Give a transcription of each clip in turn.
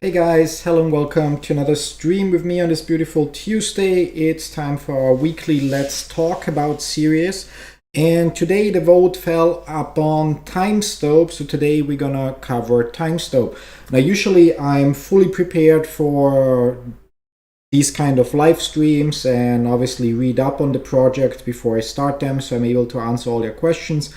Hey guys, hello and welcome to another stream with me on this beautiful Tuesday. It's time for our weekly Let's Talk About series. And today the vote fell upon TimeStope, so today we're gonna cover TimeStope. Now usually I'm fully prepared for these kind of live streams and obviously read up on the project before I start them, so I'm able to answer all your questions.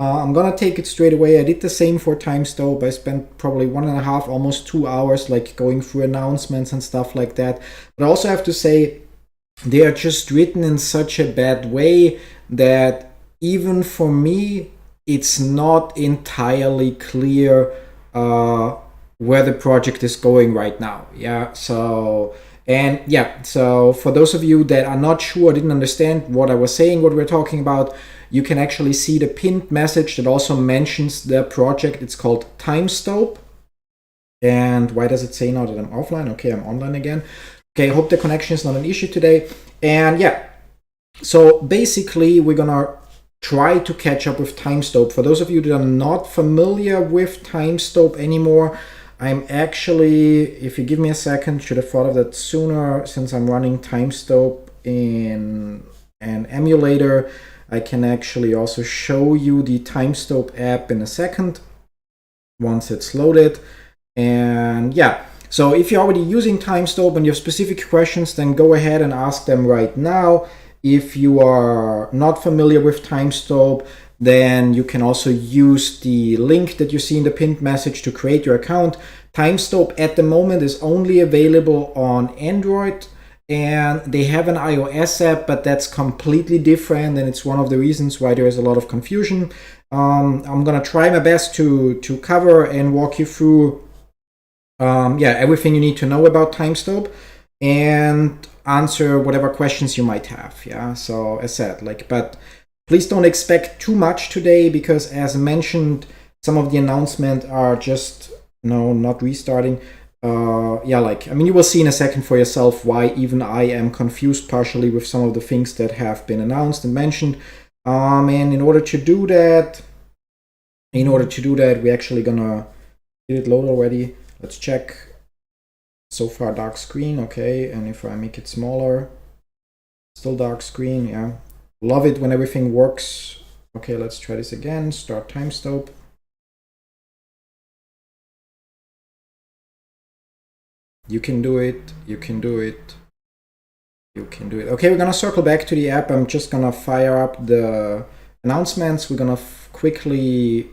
I'm gonna take it straight away. I did the same for TimeStope. I spent probably 1.5, almost 2 hours, like going through announcements and stuff like that. But I also have to say, they are just written in such a bad way that even for me, it's not entirely clear where the project is going right now. So for those of you that are not sure, didn't understand what I was saying, what we're talking about, you can actually see the pinned message that also mentions the project. It's called TimeStope. And why does it say now that I'm offline? Okay, I'm online again. Okay, I hope the connection is not an issue today. And so basically we're gonna try to catch up with TimeStope. For those of you that are not familiar with TimeStope anymore, I'm actually, if you give me a second, should have thought of that sooner, since I'm running TimeStope in an emulator. I can actually also show you the TimeStope app in a second once it's loaded. And so if you're already using TimeStope and you have specific questions, then go ahead and ask them right now. If you are not familiar with TimeStope, then you can also use the link that you see in the pinned message to create your account. TimeStope at the moment is only available on Android, and they have an iOS app, but that's completely different, and it's one of the reasons why there is a lot of confusion. I'm gonna try my best to cover and walk you through everything you need to know about TimeStope and answer whatever questions you might have. So as said, but please don't expect too much today, because as mentioned, some of the announcements are just not restarting. You will see in a second for yourself why even I am confused partially with some of the things that have been announced and mentioned. And in order to do that, we're actually gonna did it load already. Let's check. So far dark screen, okay. And if I make it smaller, still dark screen. Love it when everything works. Okay, let's try this again. Start TimeStope. You can do it. Okay, we're gonna circle back to the app. I'm just gonna fire up the announcements. We're gonna quickly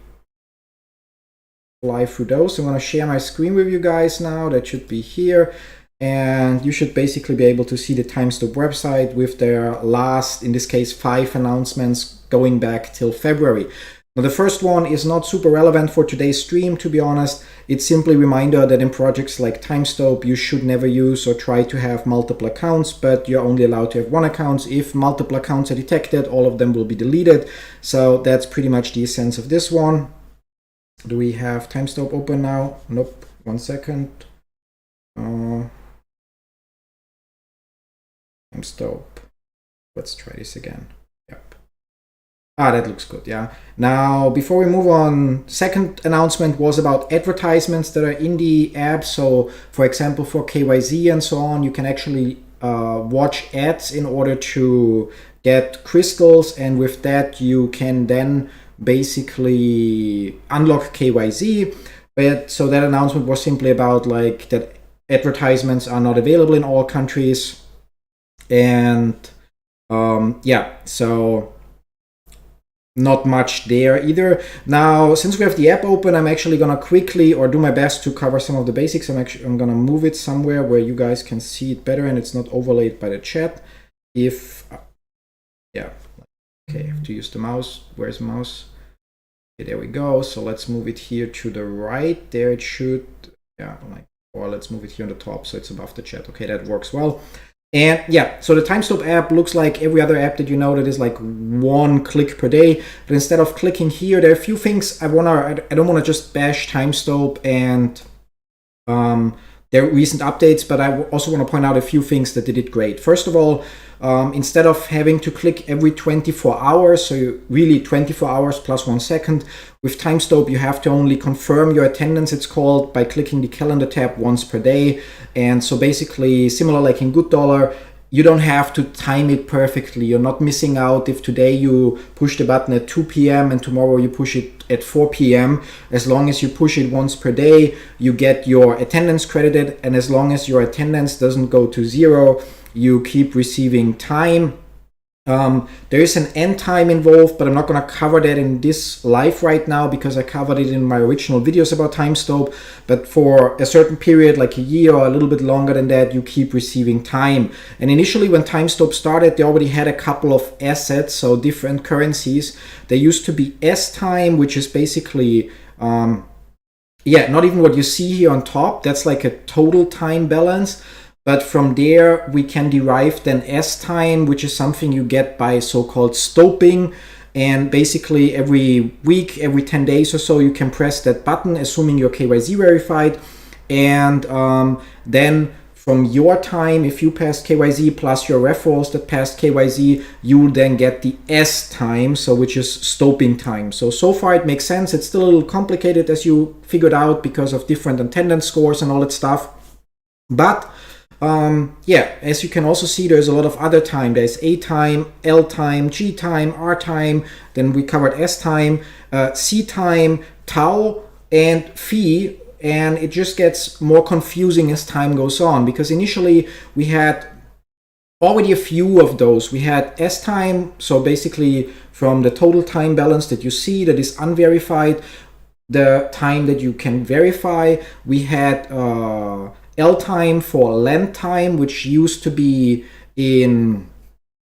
fly through those. I'm gonna share my screen with you guys now. That should be here. And you should basically be able to see the TimeStope website with their last, in this case, 5 announcements going back till February. Now, the first one is not super relevant for today's stream, to be honest. It's simply a reminder that in projects like TimeStope, you should never use or try to have multiple accounts, but you're only allowed to have one account. If multiple accounts are detected, all of them will be deleted. So that's pretty much the essence of this one. Do we have TimeStope open now? Nope. 1 second. TimeStope. Let's try this again. That looks good, Now, before we move on, second announcement was about advertisements that are in the app. So, for example, for KYZ and so on, you can actually watch ads in order to get crystals, and with that, you can then basically unlock KYZ. But so that announcement was simply about that advertisements are not available in all countries, and so not much there either. Now, since we have the app open, I'm actually gonna quickly do my best to cover some of the basics. I'm gonna move it somewhere where you guys can see it better and it's not overlaid by the chat. Okay, I have to use the mouse. Where's the mouse? Okay, there we go. So let's move it here to the right. There it should, or let's move it here on the top so it's above the chat. Okay, that works well. And so the TimeStope app looks like every other app that that is like 1 click per day. But instead of clicking here, there are a few things I don't want to just bash TimeStope and their recent updates, but I also want to point out a few things that they did great. First of all, instead of having to click every 24 hours, so really 24 hours plus 1 second, with TimeStope you have to only confirm your attendance, it's called, by clicking the calendar tab once per day. And so basically, similar like in Good Dollar, you don't have to time it perfectly. You're not missing out if today you push the button at 2 p.m. and tomorrow you push it at 4 p.m. As long as you push it once per day, you get your attendance credited, and as long as your attendance doesn't go to 0, you keep receiving time. There is an end time involved, but I'm not going to cover that in this live right now because I covered it in my original videos about TimeStope. But for a certain period, like a year or a little bit longer than that, you keep receiving time. And initially when TimeStope started, they already had a couple of assets, so different currencies. There used to be S-Time, which is basically not even what you see here on top. That's like a total time balance. But from there, we can derive then S-Time, which is something you get by so-called stoping. And basically every week, every 10 days or so, you can press that button, assuming you're KYC verified. And then from your time, if you passed KYC plus your referrals that passed KYC, you will then get the S-Time, so which is stoping time. So far it makes sense. It's still a little complicated, as you figured out, because of different attendance scores and all that stuff. But as you can also see, there's a lot of other time. There's A time, L time, G time, R time. Then we covered S time, C time, tau, and phi. And it just gets more confusing as time goes on, because initially we had already a few of those. We had S time, so basically from the total time balance that you see that is unverified, the time that you can verify. We had L time for land time, which used to be in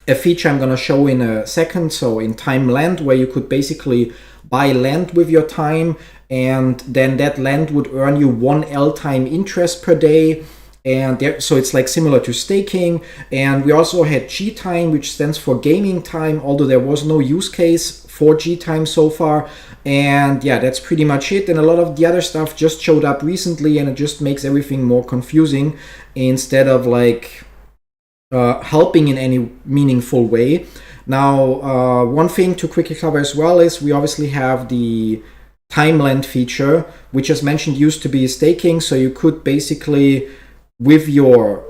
a feature I'm going to show in a second. So in time land, where you could basically buy land with your time, and then that land would earn you 1 L time interest per day. And so it's like similar to staking. And we also had G time, which stands for gaming time, although there was no use case for G time so far. And yeah, that's pretty much it. And a lot of the other stuff just showed up recently, and it just makes everything more confusing instead of like helping in any meaningful way. Now, one thing to quickly cover as well is we obviously have the time lend feature, which, as mentioned, used to be staking. So you could basically, with your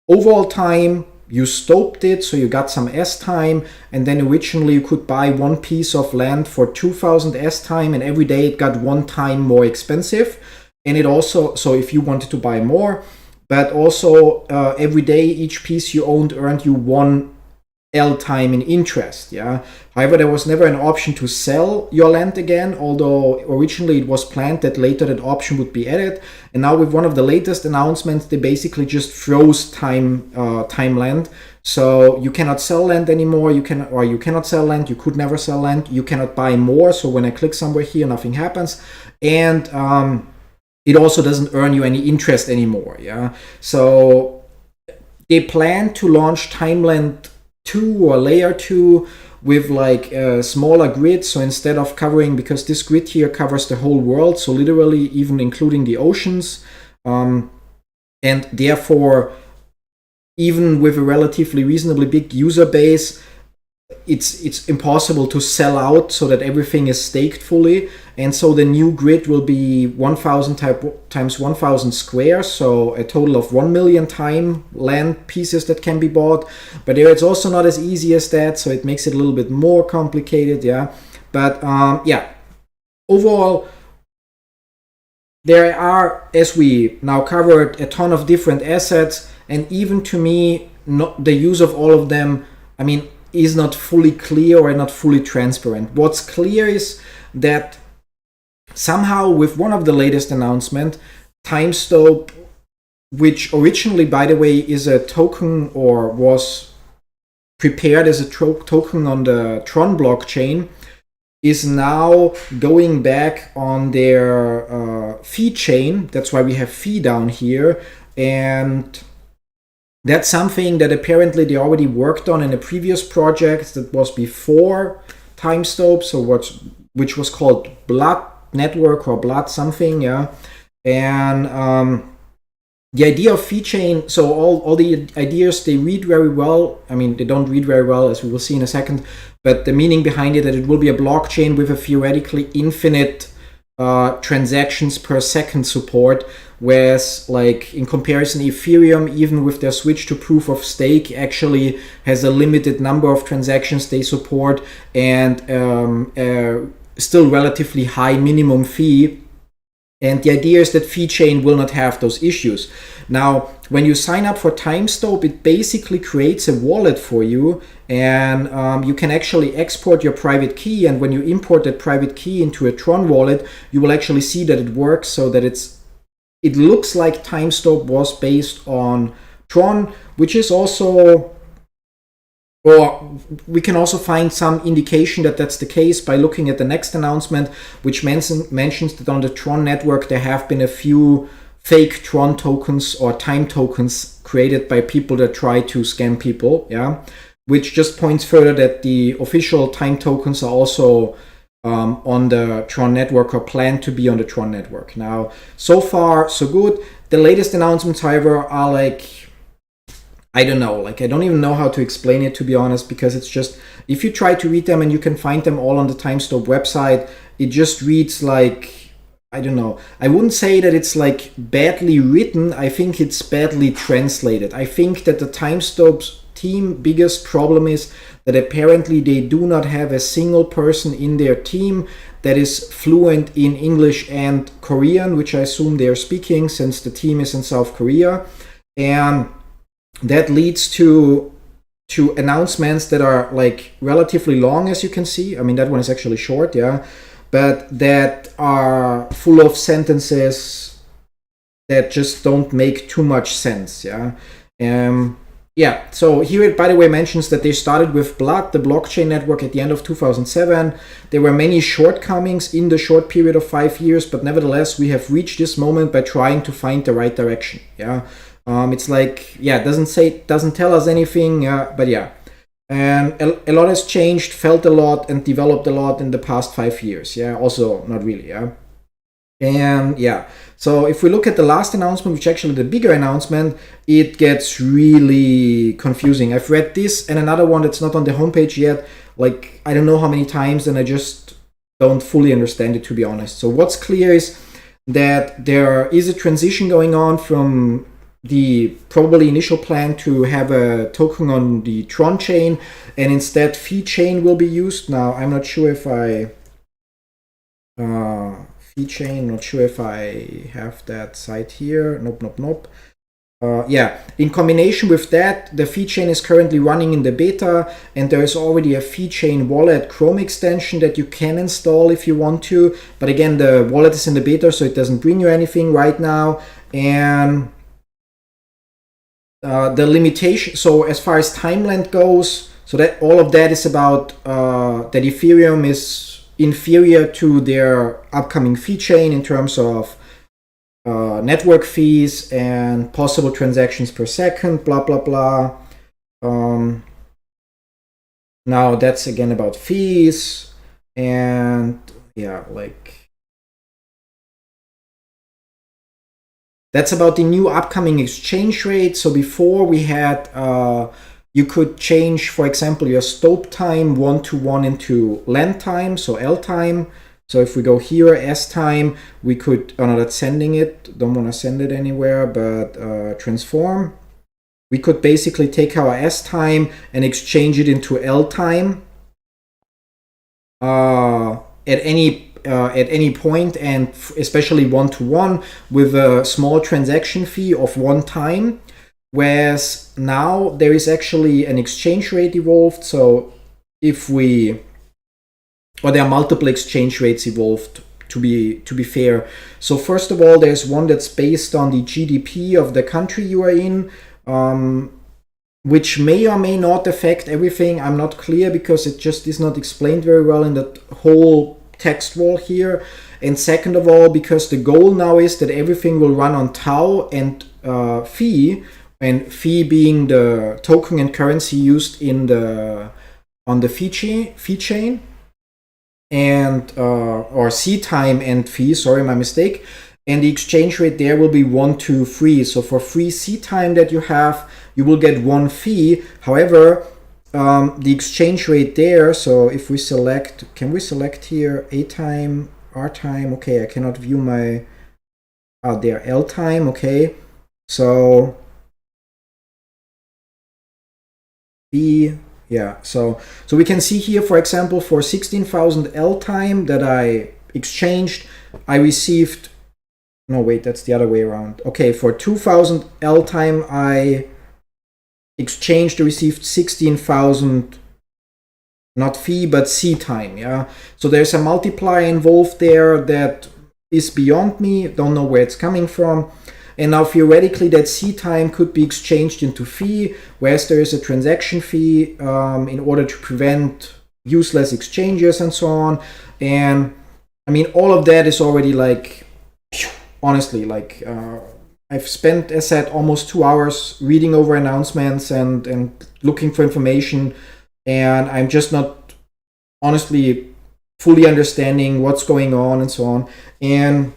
overall time, you stoped it, so you got some S time, and then originally you could buy one piece of land for 2,000 S time, and every day it got 1 time more expensive. And it also, so if you wanted to buy more, but also every day each piece you owned earned you 1 L time in interest. However, there was never an option to sell your land again, although originally it was planned that later that option would be added. And now with one of the latest announcements, they basically just froze time land. So you cannot sell land anymore. You cannot sell land. You could never sell land. You cannot buy more. So when I click somewhere here, nothing happens. And it also doesn't earn you any interest anymore. So they plan to launch Timeland 2 or layer 2 with like a smaller grid. So instead of covering, because this grid here covers the whole world, so literally even including the oceans, and therefore even with a relatively reasonably big user base, it's impossible to sell out so that everything is staked fully. And so the new grid will be 1,000 times 1,000 squares, so a total of 1 million time land pieces that can be bought. But there it's also not as easy as that, so it makes it a little bit more complicated. But overall, there are, as we now covered, a ton of different assets, and even to me, the use of all of them, is not fully clear or not fully transparent. What's clear is that somehow with one of the latest announcements, TimeStope, which originally, by the way, is a token or was prepared as a token on the Tron blockchain, is now going back on their fee chain. That's why we have fee down here. And that's something that apparently they already worked on in a previous project that was before TimeStope, which was called Blood Network or Blood something, And the idea of fee chain, so all the ideas, they read very well. I mean, they don't read very well, as we will see in a second, but the meaning behind it, that it will be a blockchain with a theoretically infinite transactions per second support, whereas like in comparison, Ethereum, even with their switch to proof of stake, actually has a limited number of transactions they support, and still relatively high minimum fee. And the idea is that fee chain will not have those issues. Now, when you sign up for TimeStope, it basically creates a wallet for you, and you can actually export your private key. And when you import that private key into a Tron wallet, you will actually see that it works, so that it looks like TimeStope was based on Tron, which is also, or we can also find some indication that that's the case by looking at the next announcement, which mentions that on the Tron network there have been a few fake Tron tokens or time tokens created by people that try to scam people, yeah, which just points further that the official time tokens are also on the Tron network, or planned to be on the Tron network. Now, so far, so good. The latest announcements, however, are like, I don't know, like I don't even know how to explain it, to be honest, because it's just, if you try to read them, and you can find them all on the TimeStope website, it just reads like, I don't know. I wouldn't say that it's like badly written. I think it's badly translated. I think that the TimeStope's team biggest problem is that apparently they do not have a single person in their team that is fluent in English and Korean, which I assume they're speaking, since the team is in South Korea. And that leads to announcements that are like relatively long, as you can see. I mean, that one is actually short, yeah, but that are full of sentences that just don't make too much sense, yeah. Yeah, so here it, by the way, mentions that they started with Blood, the blockchain network, at the end of 2007. There were many shortcomings in the short period of 5 years, but nevertheless, we have reached this moment by trying to find the right direction, yeah. It's like, yeah, doesn't tell us anything, but yeah. And a lot has changed, felt a lot, and developed a lot in the past 5 years, yeah. Also, not really, yeah. And yeah, so if we look at the last announcement, which is actually the bigger announcement, it gets really confusing. I've read this and another one that's not on the homepage yet, like I don't know how many times, and I just don't fully understand it, to be honest. So what's clear is that there is a transition going on from the probably initial plan to have a token on the Tron chain, and instead fee chain will be used. Now, I'm not sure if fee chain, not sure if I have that site here. Nope. Yeah, in combination with that, the fee chain is currently running in the beta, and there is already a fee chain wallet Chrome extension that you can install if you want to. But again, the wallet is in the beta, so it doesn't bring you anything right now. And the limitation, so as far as timeline goes, so that all of that is about that Ethereum is inferior to their upcoming fee chain in terms of network fees and possible transactions per second, blah blah blah. Now that's again about fees, and yeah, like that's about the new upcoming exchange rate. So before we had, you could change, for example, your Stope time 1-to-1 into Lend time, so L time. So if we go here, S time, we could, oh no, that's sending it. Don't want to send it anywhere, but transform. We could basically take our S time and exchange it into L time at any point, and especially 1-to-1 with a small transaction fee of 1 time. Whereas now there is actually an exchange rate evolved. So if we, or there are multiple exchange rates evolved, to be fair. So first of all, there's one that's based on the GDP of the country you are in, which may or may not affect everything. I'm not clear because it just is not explained very well in that whole text wall here. And second of all, because the goal now is that everything will run on Tau and Phi, and Phi being the token and currency used in on the Phi chain, and or C time and Phi, sorry, my mistake. and the exchange rate there will be 123. So for free C time that you have, you will get 1 fee. However, the exchange rate there, so if we select, can we select here A time, R time? Okay, I cannot view my, there, L time, okay. So B, yeah, so we can see here, for example, for 16,000 L time that I exchanged, I received, no wait, that's the other way around. Okay, for 2,000 L time I exchanged, received 16,000, not fee, but C time, yeah. So there's a multiplier involved there that is beyond me, don't know where it's coming from. And now theoretically that C time could be exchanged into fee, whereas there is a transaction fee in order to prevent useless exchanges and so on. And I mean, all of that is already like, honestly, like I've spent, as said, almost 2 hours reading over announcements and looking for information, and I'm just not honestly fully understanding what's going on and so on. And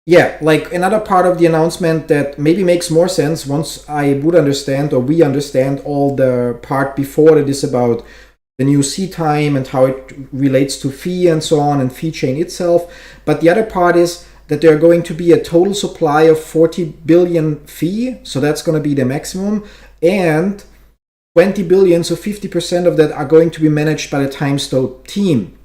yeah, like another part of the announcement that maybe makes more sense once I would understand, or we understand all the part before that is about the new C time and how it relates to fee and so on, and fee chain itself. But the other part is that there are going to be a total supply of 40 billion fee, so that's going to be the maximum, and 20 billion, so 50% of that are going to be managed by the TimeStope team.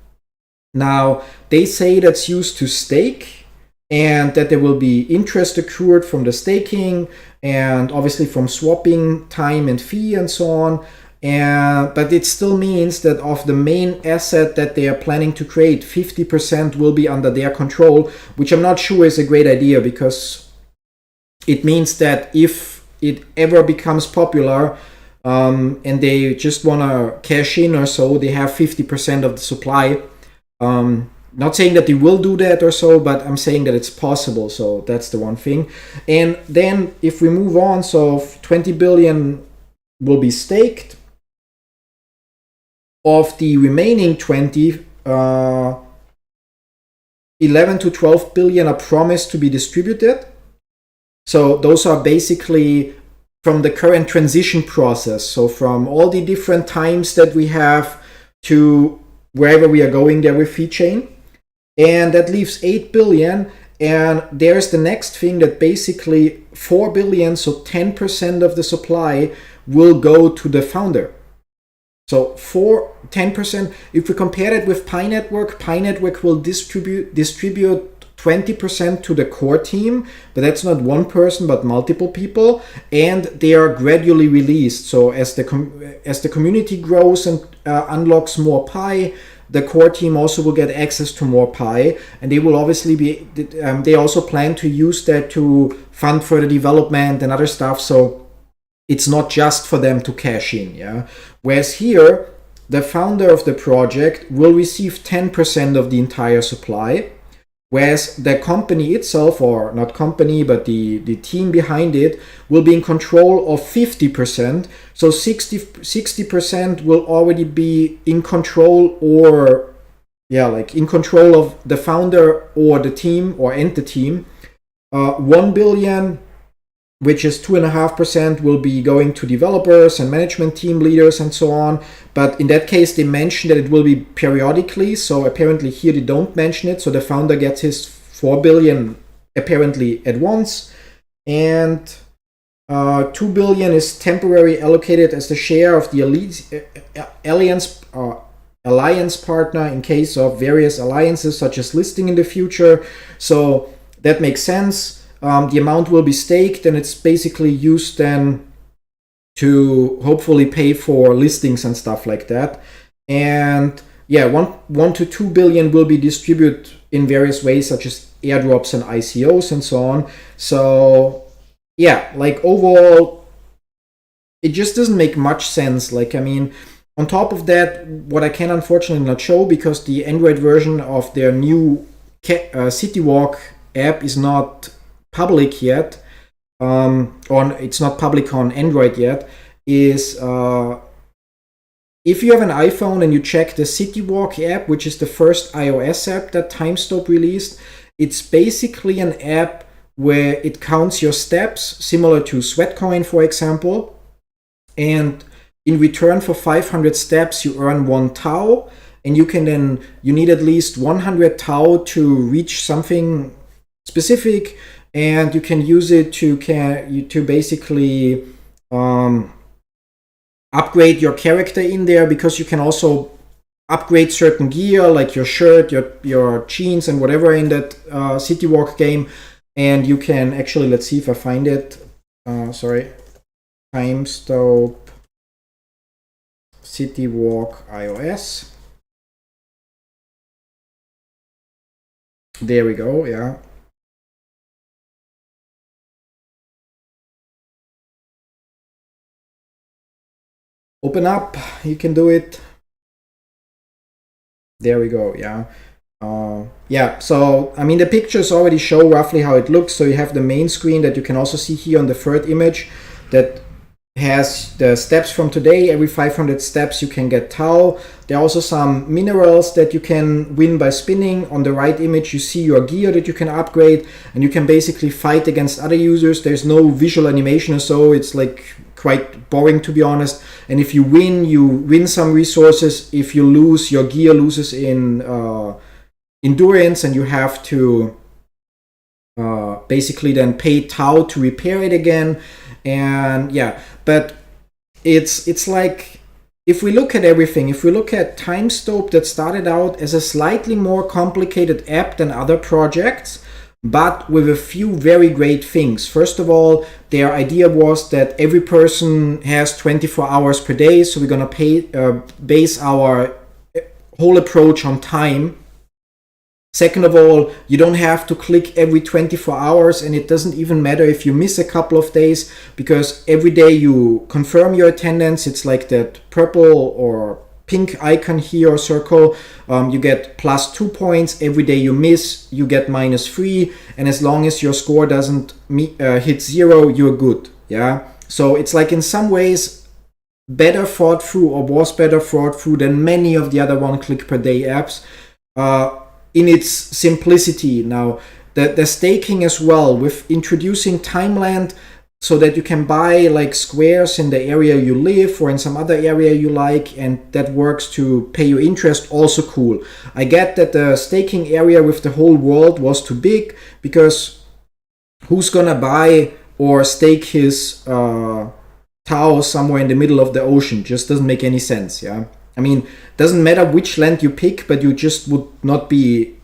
Now, they say that's used to stake, and that there will be interest accrued from the staking, and obviously from swapping time and fee and so on. But it still means that of the main asset that they are planning to create, 50% will be under their control, which I'm not sure is a great idea, because it means that if it ever becomes popular and they just want to cash in or so, they have 50% of the supply. Not saying that they will do that or so, but I'm saying that it's possible. So that's the one thing. And then if we move on, so 20 billion will be staked. Of the remaining 20, 11 to 12 billion are promised to be distributed. So those are basically from the current transition process. So from all the different times that we have to wherever we are going there with fee chain. And that leaves 8 billion. And there's the next thing, that basically 4 billion, so 10% of the supply, will go to the founder. So 10%, if we compare it with Pi Network will distribute 20% to the core team, but that's not one person, but multiple people, and they are gradually released. So as the community grows and unlocks more Pi, the core team also will get access to more Pi, and they will obviously be, they also plan to use that to fund further development and other stuff. So it's not just for them to cash in, yeah. Whereas here, the founder of the project will receive 10% of the entire supply, whereas the company itself, or not company, but the team behind it, will be in control of 50%. So 60% will already be in control, or yeah, like in control of the founder or the team, and the team. 1 billion, which is 2.5%, will be going to developers and management team leaders and so on. But in that case, they mention that it will be periodically. So apparently here they don't mention it. So the founder gets his 4 billion apparently at once. And 2 billion is temporarily allocated as the share of the alliance partner in case of various alliances, such as listing in the future. So that makes sense. The amount will be staked, and it's basically used then to hopefully pay for listings and stuff like that. And yeah, 1 to 2 billion will be distributed in various ways, such as airdrops and ICOs and so on. So yeah, like overall, it just doesn't make much sense. Like, I mean, on top of that, what I can unfortunately not show, because the Android version of their new CityWalk app is not public yet, it's not public on Android yet, is if you have an iPhone and you check the CityWalk app, which is the first iOS app that TimeStope released, It's basically an app where it counts your steps, similar to Sweatcoin, for example. And in return for 500 steps, you earn 1 tau. And you need at least 100 tau to reach something specific. And you can use it to basically upgrade your character in there, because you can also upgrade certain gear, like your shirt, your jeans, and whatever in that City Walk game. And you can actually, let's see if I find it. Sorry, TimeStope City Walk iOS. There we go. Yeah. Open up. You can do it. There we go. Yeah. Yeah, so I mean, the pictures already show roughly how it looks. So you have the main screen that you can also see here on the third image, that has the steps from today. Every 500 steps you can get tau. There are also some minerals that you can win by spinning. On the right image you see your gear that you can upgrade, and you can basically fight against other users. There's no visual animation or so. It's like quite boring, to be honest. And if you win some resources. If you lose, your gear loses in endurance, and you have to basically then pay tau to repair it again. And yeah, but it's like, if we look at everything, if we look at TimeStope, that started out as a slightly more complicated app than other projects, but with a few very great things. First of all, their idea was that every person has 24 hours per day, so we're gonna base our whole approach on time. Second of all, you don't have to click every 24 hours, and it doesn't even matter if you miss a couple of days, because every day you confirm your attendance. It's like that purple or pink icon here, or circle. You get +2 points. Every day you miss, you get -3. And as long as your score doesn't hit 0, you're good. Yeah. So it's like, in some ways, better thought through, or was better thought through than many of the other 1 click per day apps. In its simplicity. Now, the staking as well, with introducing Timeland, so that you can buy like squares in the area you live or in some other area you like, and that works to pay you interest, also cool. I get that the staking area with the whole world was too big, because who's gonna buy or stake his tau somewhere in the middle of the ocean? Just doesn't make any sense. Yeah. I mean, doesn't matter which land you pick, but you just would not be,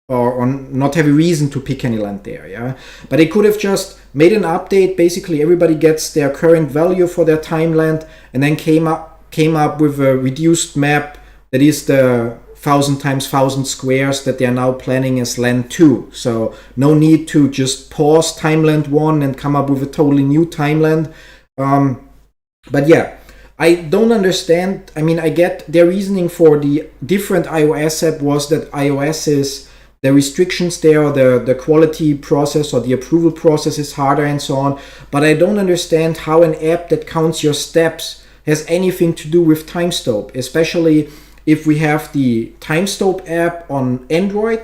or not have a reason to pick any land there. Yeah, but they could have just made an update. Basically, everybody gets their current value for their timeland, and then came up with a reduced map that is the 1,000 times 1,000 squares that they are now planning as land 2. So no need to just pause timeland 1 and come up with a totally new timeland. But yeah. I don't understand. I mean, I get their reasoning for the different iOS app was that iOS is, the restrictions there, the quality process or the approval process is harder and so on. But I don't understand how an app that counts your steps has anything to do with TimeStope, especially if we have the TimeStope app on Android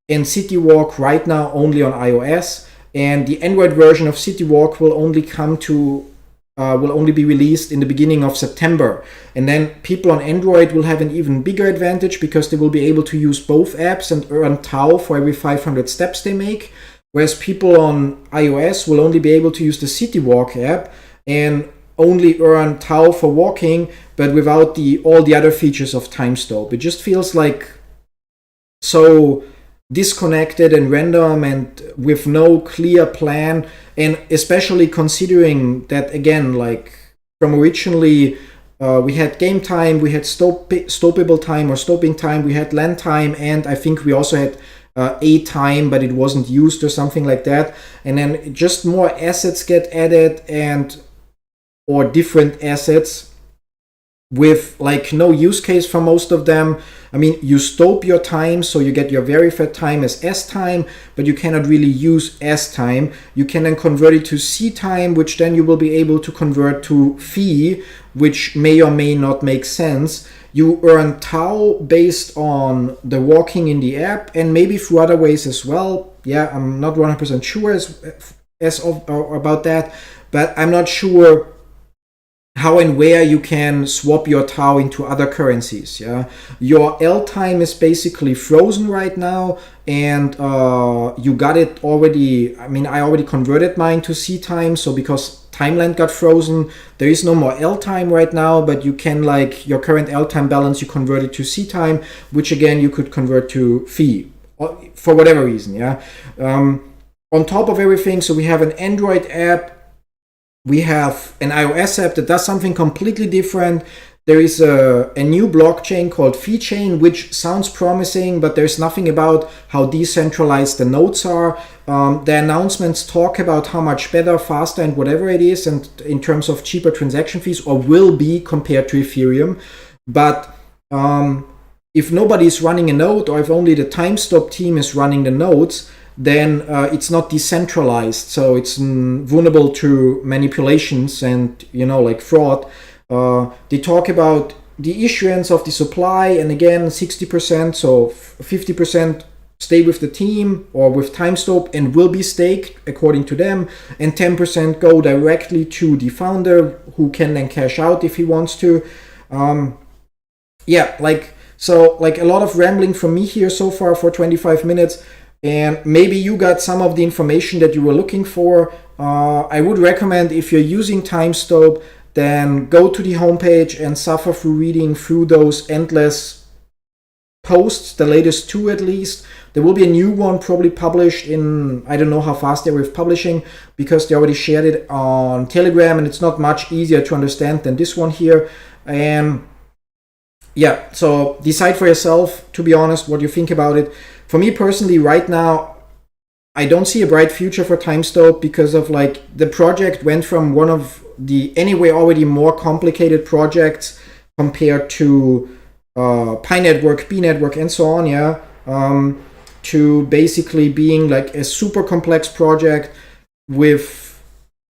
and CityWalk right now only on iOS. And the Android version of CityWalk will only be released in the beginning of September. And then people on Android will have an even bigger advantage, because they will be able to use both apps and earn tau for every 500 steps they make. Whereas people on iOS will only be able to use the City Walk app and only earn tau for walking, but without all the other features of TimeStope. It just feels like so disconnected and random, and with no clear plan. And especially considering that, again, like from originally we had game time, we had stoppable time or stopping time, we had land time, and I think we also had a time, but it wasn't used or something like that. And then just more assets get added, or different assets with like no use case for most of them. I mean, you stope your time, so you get your verified time as S time, but you cannot really use S time. You can then convert it to C time, which then you will be able to convert to phi, which may or may not make sense. you earn tau based on the walking in the app, and maybe through other ways as well. Yeah, I'm not 100% sure about that, but I'm not sure how and where you can swap your tau into other currencies. Yeah, your L time is basically frozen right now, and you got it already. I mean, I already converted mine to C time, so because Timeland got frozen, there is no more L time right now, but you can, like, your current L time balance, you convert it to C time, which again you could convert to Phi for whatever reason. Yeah. On top of everything, so we have an Android app, we have an iOS app that does something completely different. There is a new blockchain called VeChain, which sounds promising, but there's nothing about how decentralized the nodes are. The announcements talk about how much better, faster, and whatever it is, and in terms of cheaper transaction fees, or will be compared to Ethereum. But if nobody's running a node, or if only the TimeStope team is running the nodes, then it's not decentralized, so it's vulnerable to manipulations and, like fraud. They talk about the issuance of the supply, and again 60%, so 50% stay with the team or with TimeStope and will be staked according to them, and 10% go directly to the founder, who can then cash out if he wants to. A lot of rambling from me here so far for 25 minutes. And maybe you got some of the information that you were looking for. I would recommend, if you're using TimeStope, then go to the homepage and suffer through reading through those endless posts, the latest 2 at least. There will be a new one probably published in, I don't know how fast they're with publishing, because they already shared it on Telegram, and it's not much easier to understand than this one here. And yeah, so decide for yourself, to be honest, what you think about it. For me personally, right now, I don't see a bright future for TimeStope, because of, like, the project went from one of the anyway already more complicated projects compared to Pi Network, B Network, and so on, yeah, to basically being like a super complex project with,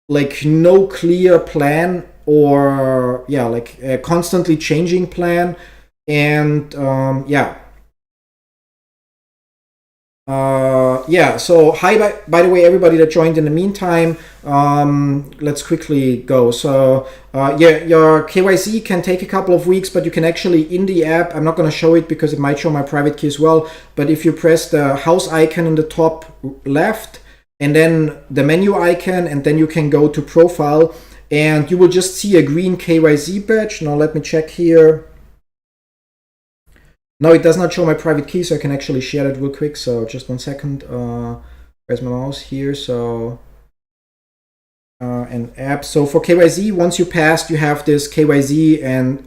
like, no clear plan, or like a constantly changing plan. And so hi, by the way, everybody that joined in the meantime. Let's quickly go. So your KYC can take a couple of weeks, but you can actually, in the app, I'm not going to show it because it might show my private key as well, but if you press the house icon in the top left, and then the menu icon, and then you can go to profile, and you will just see a green KYC badge. Now let me check here. No, it does not show my private key, so I can actually share it real quick. So just 1 second. Where's my mouse? Here. So an app. So for KYC, once you passed, you have this KYC and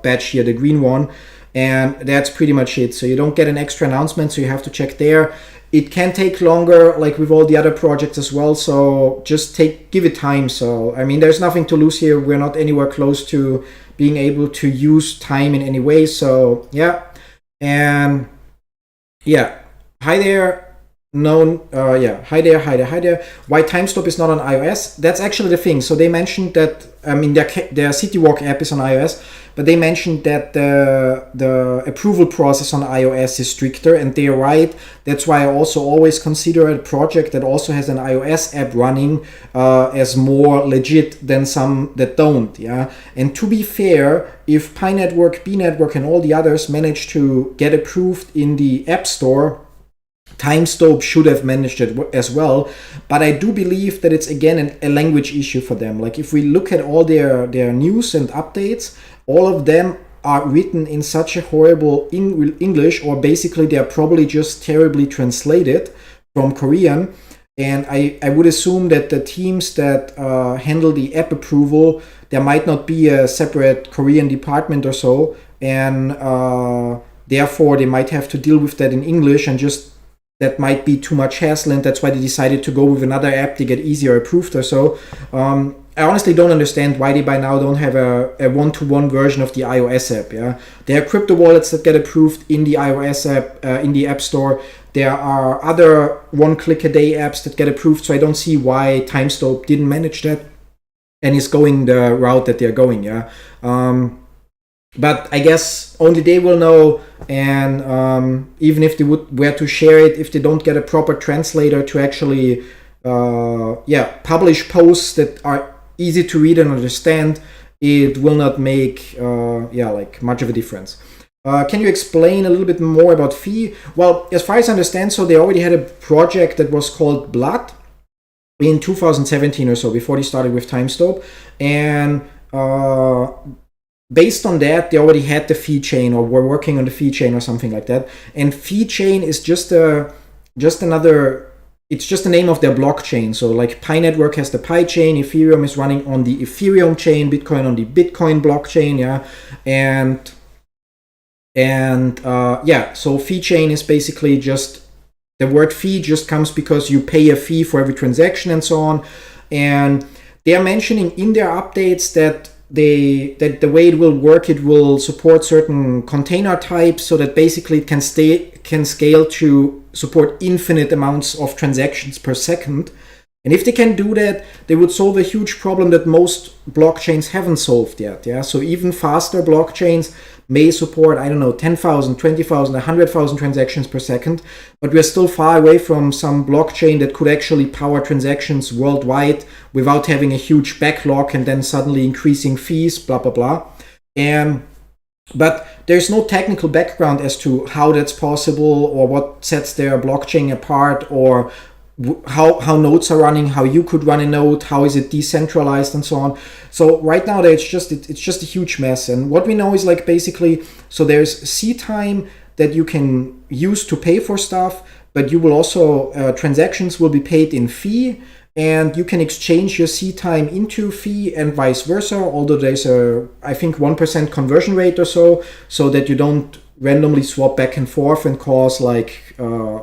badge here, the green one, and that's pretty much it. So you don't get an extra announcement, so you have to check there. It can take longer, like with all the other projects as well. So just give it time. So I mean, there's nothing to lose here. We're not anywhere close to being able to use time in any way. So yeah. And yeah, hi there. Hi there. Why TimeStope is not on iOS? That's actually the thing. So they mentioned that, I mean, their CityWalk app is on iOS, but they mentioned that the approval process on iOS is stricter, and they're right. That's why I also always consider a project that also has an iOS app running as more legit than some that don't. Yeah, and to be fair, if Pi Network, B Network, and all the others manage to get approved in the App Store, TimeStope should have managed it as well. But I do believe that it's again a language issue for them. Like, if we look at all their news and updates, all of them are written in such a horrible English, or basically they're probably just terribly translated from Korean. And I would assume that the teams that handle the app approval, there might not be a separate Korean department or so, and therefore they might have to deal with that in English, and just that might be too much hassle, and that's why they decided to go with another app to get easier approved or so. I honestly don't understand why they by now don't have a one-to-one version of the iOS app. Yeah, there are crypto wallets that get approved in the iOS app, in the App Store. There are other one-click-a-day apps that get approved, so I don't see why TimeStope didn't manage that and is going the route that they're going. Yeah. but I guess only they will know. And even if they were to share it, if they don't get a proper translator to actually publish posts that are easy to read and understand, it will not make like much of a difference. Can you explain a little bit more about Phi? Well, as far as I understand, so they already had a project that was called Blood in 2017 or so, before they started with TimeStope. And based on that, they already had the Phi chain, or were working on the Phi chain or something like that. And Phi chain is just another, it's just the name of their blockchain. So like Pi Network has the Pi chain, Ethereum is running on the Ethereum chain, Bitcoin on the Bitcoin blockchain, so Phi chain is basically just, the word fee just comes because you pay a fee for every transaction and so on. And they are mentioning in their updates that that the way it will work, it will support certain container types, so that basically it can scale to support infinite amounts of transactions per second. And if they can do that, they would solve a huge problem that most blockchains haven't solved yet. So even faster blockchains may support, 10,000, 20,000, 100,000 transactions per second, but we're still far away from some blockchain that could actually power transactions worldwide without having a huge backlog and then suddenly increasing fees, blah, blah, blah. But there's no technical background as to how that's possible, or what sets their blockchain apart, or how nodes are running, how you could run a node, how is it decentralized, and so on. So right now it's just a huge mess. And what we know is, like, basically, so there's seed time that you can use to pay for stuff, but you will also transactions will be paid in fee, and you can exchange your seed time into fee and vice versa, although there's a, I think, 1% conversion rate or so that you don't randomly swap back and forth and cause like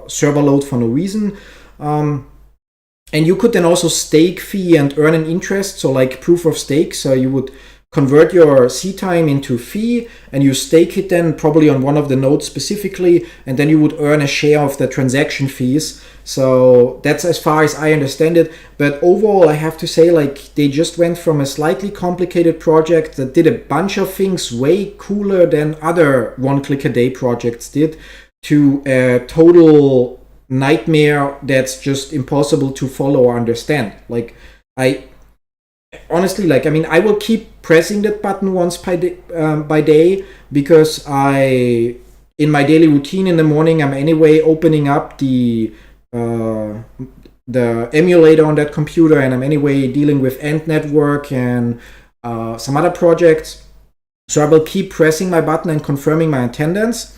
server load for no reason. And you could then also stake fee and earn an interest, so like proof of stake. So you would convert your seed time into fee, and you stake it then probably on one of the nodes specifically, and then you would earn a share of the transaction fees. So that's as far as I understand it. But overall, I have to say, like, they just went from a slightly complicated project that did a bunch of things way cooler than other one-click-a-day projects did, to a total nightmare that's just impossible to follow or understand. Like, I honestly, like, I mean, I will keep pressing that button once by day, because in my daily routine in the morning, I'm anyway opening up the emulator on that computer, and I'm anyway dealing with Ant Network and some other projects. So I will keep pressing my button and confirming my attendance.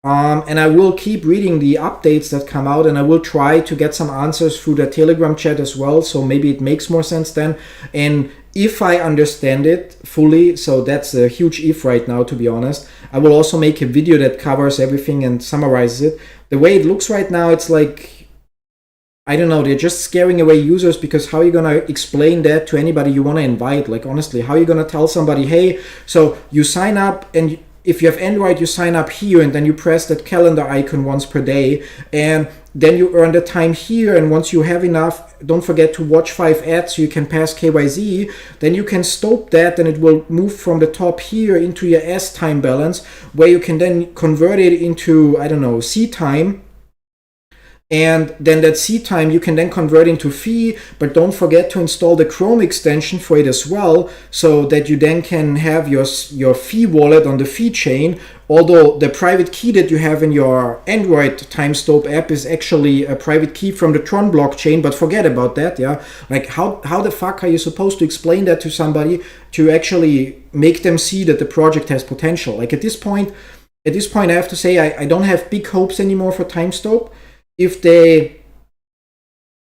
And I will keep reading the updates that come out, and I will try to get some answers through the Telegram chat as well, so maybe it makes more sense then. And if I understand it fully, so that's a huge if right now, to be honest, I will also make a video that covers everything and summarizes it. The way it looks right now, it's like, I don't know, they're just scaring away users, because how are you going to explain that to anybody you want to invite? Like, honestly, how are you going to tell somebody, hey, so you sign up, and if you have Android, you sign up here, and then you press that calendar icon once per day, and then you earn the time here, and once you have enough, don't forget to watch 5 ads so you can pass KYZ, then you can stop that, and it will move from the top here into your S time balance, where you can then convert it into, I don't know, C time. And then that seed time you can then convert into fee, but don't forget to install the Chrome extension for it as well, so that you then can have your fee wallet on the fee chain. Although the private key that you have in your Android TimeStope app is actually a private key from the Tron blockchain, but forget about that, yeah? Like, how the fuck are you supposed to explain that to somebody to actually make them see that the project has potential? Like, at this point, I have to say I don't have big hopes anymore for TimeStope. If they,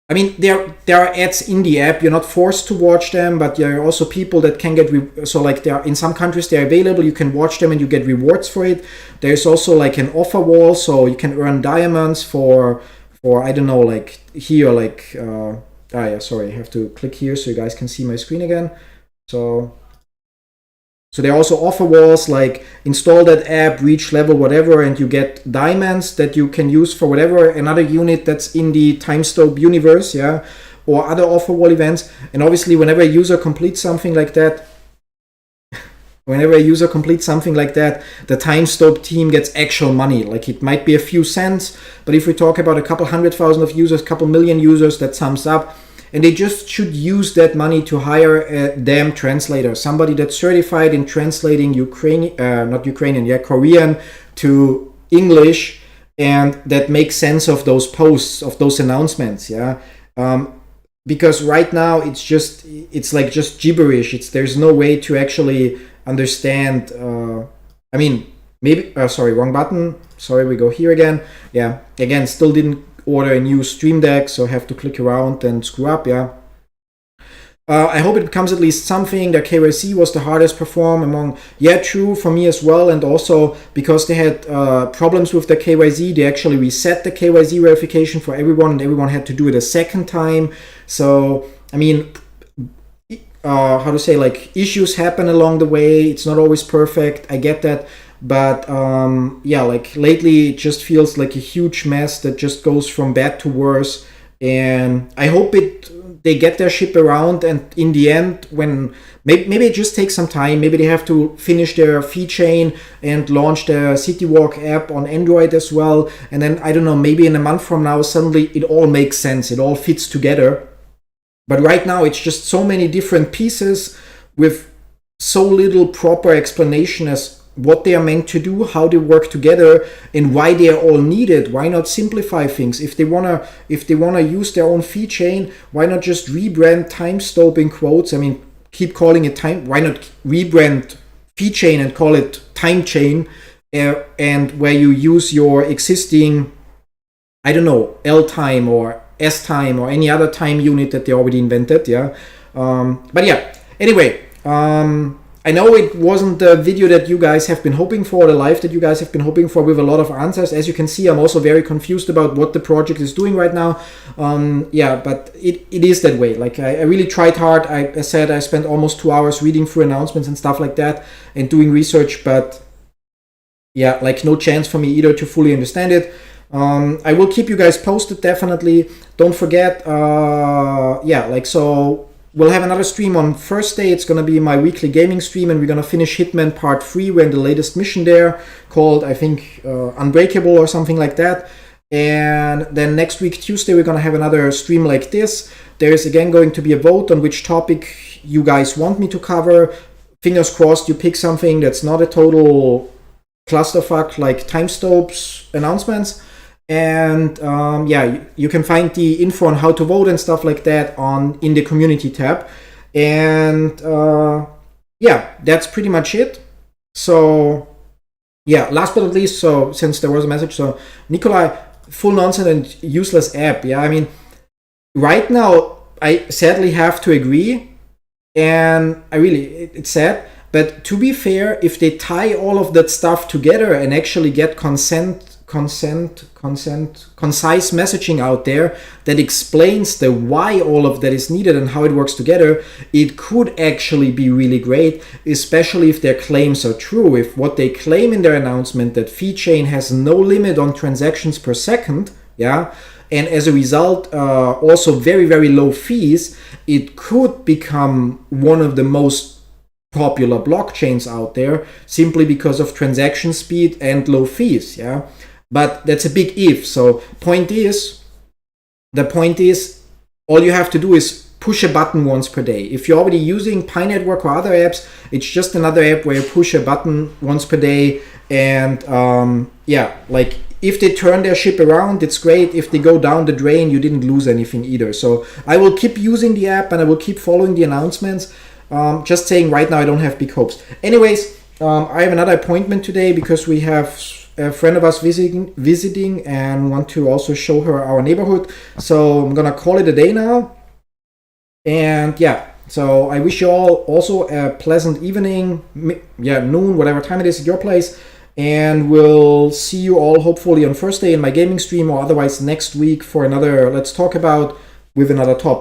I mean, there are ads in the app. You're not forced to watch them, but there are also people that can get, so like, there are, in some countries they're available, you can watch them and you get rewards for it. There's also like an offer wall, so you can earn diamonds for I don't know, like here, like, sorry, I have to click here so you guys can see my screen again. So there are also offer walls, like install that app, reach level whatever, and you get diamonds that you can use for whatever, another unit that's in the TimeStope universe, yeah, or other offer wall events. And obviously, whenever a user completes something like that, whenever a user completes something like that, the TimeStope team gets actual money. Like it might be a few cents, but if we talk about a couple 100,000 of users, couple million users, that sums up. And they just should use that money to hire a damn translator, somebody that's certified in translating Korean to English, and that makes sense of those posts, of those announcements, yeah. Because right now it's like just gibberish. There's no way to actually understand. I mean, maybe sorry, wrong button. Sorry, we go here again. Yeah, again, still didn't order a new Stream Deck, so I have to click around and screw up. Yeah. I hope it becomes at least something. Their KYC was the hardest perform among. Yeah, true for me as well. And also because they had problems with the KYC, they actually reset the KYC verification for everyone, and everyone had to do it a second time. So I mean, how to say, like, issues happen along the way. It's not always perfect. I get that. But yeah, like lately it just feels like a huge mess that just goes from bad to worse. And I hope they get their ship around, and in the end, when maybe it just takes some time, maybe they have to finish their fee chain and launch the CityWalk app on Android as well. And then, I don't know, maybe in a month from now, suddenly it all makes sense. It all fits together. But right now, it's just so many different pieces with so little proper explanation as what they are meant to do, how they work together, and why they are all needed. Why not simplify things? If they wanna use their own fee chain, why not just rebrand TimeStope in quotes? I mean, keep calling it time. Why not rebrand fee chain and call it time chain? And where you use your existing, I don't know, L time or S time or any other time unit that they already invented. Yeah. But yeah. Anyway. I know it wasn't the video that you guys have been hoping for, the live that you guys have been hoping for, with a lot of answers. As you can see, I'm also very confused about what the project is doing right now. Yeah, but it is that way. Like, I really tried hard. I said I spent almost 2 hours reading through announcements and stuff like that and doing research, but yeah, like no chance for me either to fully understand it. I will keep you guys posted, definitely. Don't forget, yeah, like, so we'll have another stream on Thursday. It's going to be my weekly gaming stream, and we're going to finish Hitman Part 3. We're in the latest mission there, called, I think, Unbreakable or something like that. And then next week, Tuesday, we're going to have another stream like this. There is again going to be a vote on which topic you guys want me to cover. Fingers crossed you pick something that's not a total clusterfuck like TimeStope's announcements. And yeah, you can find the info on how to vote and stuff like that in the community tab. And yeah, that's pretty much it. So yeah, last but not least, so since there was a message, so Nikolai, full nonsense and useless app. Yeah, I mean, right now I sadly have to agree, and it's sad. But to be fair, if they tie all of that stuff together and actually get concise messaging out there that explains the why all of that is needed and how it works together, it could actually be really great, especially if their claims are true. If what they claim in their announcement, that fee chain has no limit on transactions per second, yeah, and as a result also very, very low fees, it could become one of the most popular blockchains out there simply because of transaction speed and low fees, yeah. But that's a big if. So the point is, all you have to do is push a button once per day. If you're already using Pi Network or other apps, it's just another app where you push a button once per day. And yeah, like, if they turn their ship around, it's great. If they go down the drain, you didn't lose anything either. So I will keep using the app and I will keep following the announcements. Just saying, right now I don't have big hopes. Anyways, I have another appointment today because we have a friend of us visiting and want to also show her our neighborhood. So I'm gonna call it a day now. And yeah, so I wish you all also a pleasant evening, noon, whatever time it is at your place. And we'll see you all hopefully on Thursday in my gaming stream, or otherwise next week for another Let's Talk About with another topic.